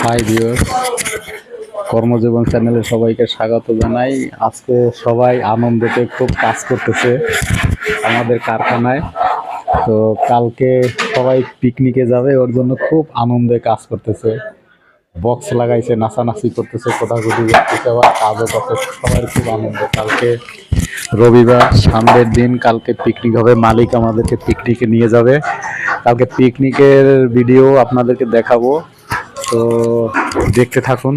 Hi viewers, কর্মজীবন চ্যানেলে সবাইকে স্বাগত জানাই। আজকে সবাই আনন্দেতে খুব কাজ করতেছে আমাদের কারখানায়। তো কালকে সবাই পিকনিকে যাবে, ওর জন্য খুব আনন্দে কাজ করতেছে। বক্স লাগাইছে, নাচানাচি করতেছে, কোটাকুটি করতেছে, আবার কাজও করতেছে। সবাই খুব আনন্দ। কালকে রবিবার, সানডের দিন, কালকে পিকনিক হবে। মালিক আমাদেরকে পিকনিকে নিয়ে যাবে। কালকে পিকনিকের ভিডিও আপনাদেরকে দেখাবো, তো দেখতে থাকুন।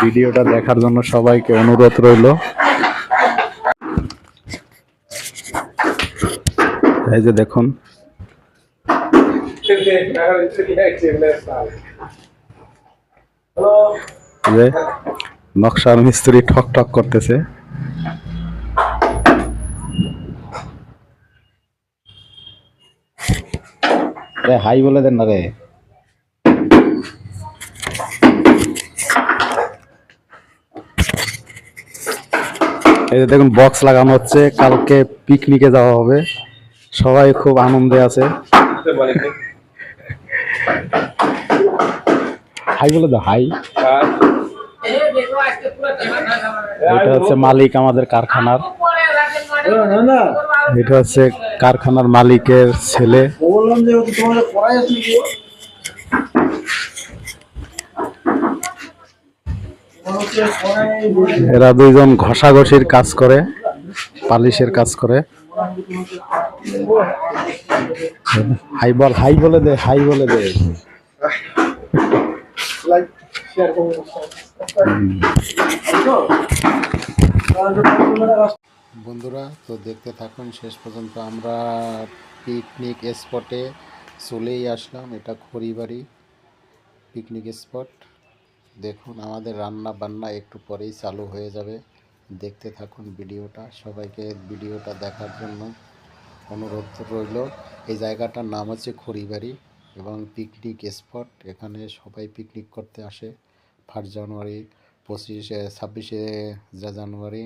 ভিডিওটা দেখার জন্য সবাইকে অনুরোধ রইল। এই যে দেখুন, যে নকশার মিস্ত্রি ঠক ঠক করতেছে। হাই বলে দেন না রে। এই যে দেখুন, বক্স লাগানো হচ্ছে, কালকে পিকনিকে যাওয়া হবে। সবাই খুব আনন্দে আছে। হাই বলে দাও, হাই। এটা হচ্ছে মালিক আমাদের কারখানার, এটা হচ্ছে কারখানার মালিকের ছেলে। এরা দুইজন ঘষাঘষির কাজ করে, পালিশের কাজ করে। হাই বল, হাই বলে দে, হাই বলে দে। বন্ধুরা, তো দেখতে থাকুন শেষ পর্যন্ত। আমরা পিকনিক স্পটে চলেই আসলাম। এটা খড়িবাড়ি পিকনিক স্পট। দেখুন, আমাদের রান্না বান্না একটু পরেই চালু হয়ে যাবে। দেখতে থাকুন ভিডিওটা। সবাইকে ভিডিওটা দেখার জন্য অনুরোধ রইল। এই জায়গাটার নাম হচ্ছে খড়িবাড়ি এবং পিকনিক স্পট। এখানে সবাই পিকনিক করতে আসে 1 জানুয়ারি, 26শে জানুয়ারি।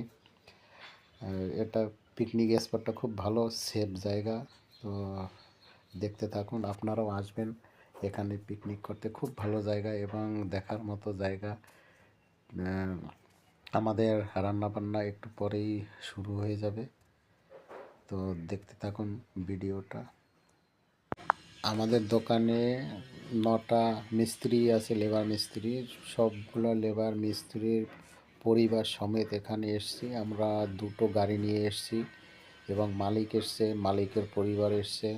এটা পিকনিক স্পটটা খুব ভালো, সেফ জায়গা। তো দেখতে থাকুন, আপনারাও আসবেন এখানে পিকনিক করতে। খুব ভালো জায়গা এবং দেখার মতো জায়গা। আমাদের রান্নাবান্না একটু পরেই শুরু হয়ে যাবে, তো দেখতে থাকুন ভিডিওটা। আমাদের দোকানে 9টা মিস্ত্রি আছে, লেবার মিস্ত্রি। সবগুলো লেবার মিস্ত্রির পরিবার সমেত এখানে এসছি। আমরা 2টো গাড়ি নিয়ে এসছি এবং মালিক এসছে, মালিকের পরিবার এসছে,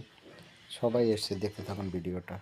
সবাই এসছে। দেখতে থাকুন ভিডিওটা।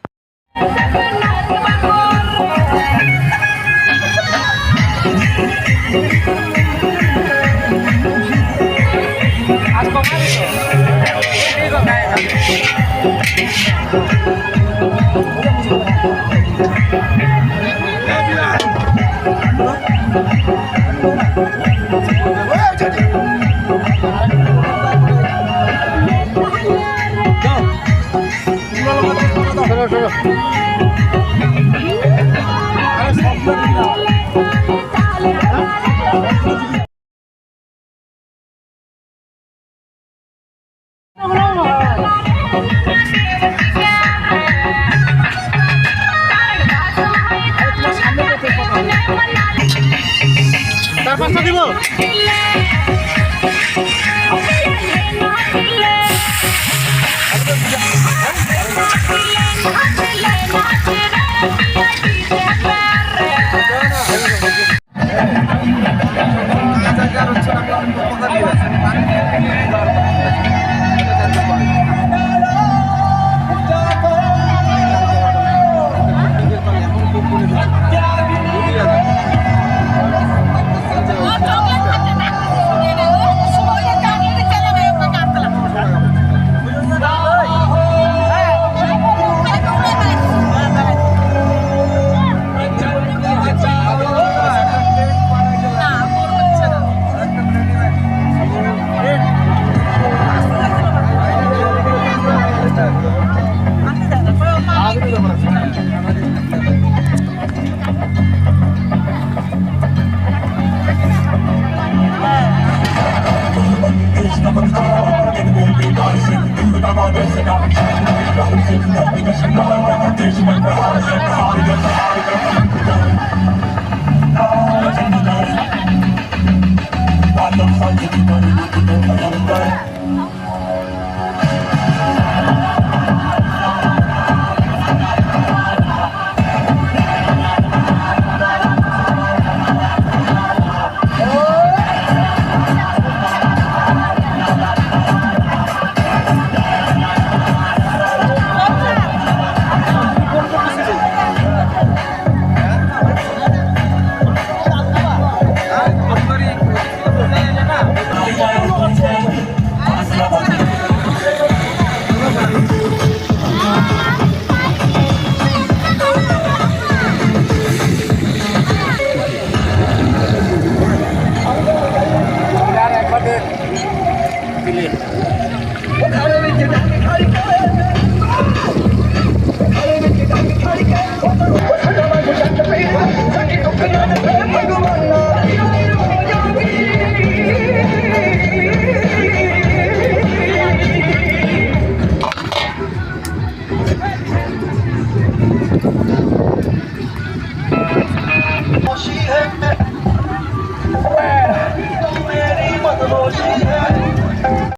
দিব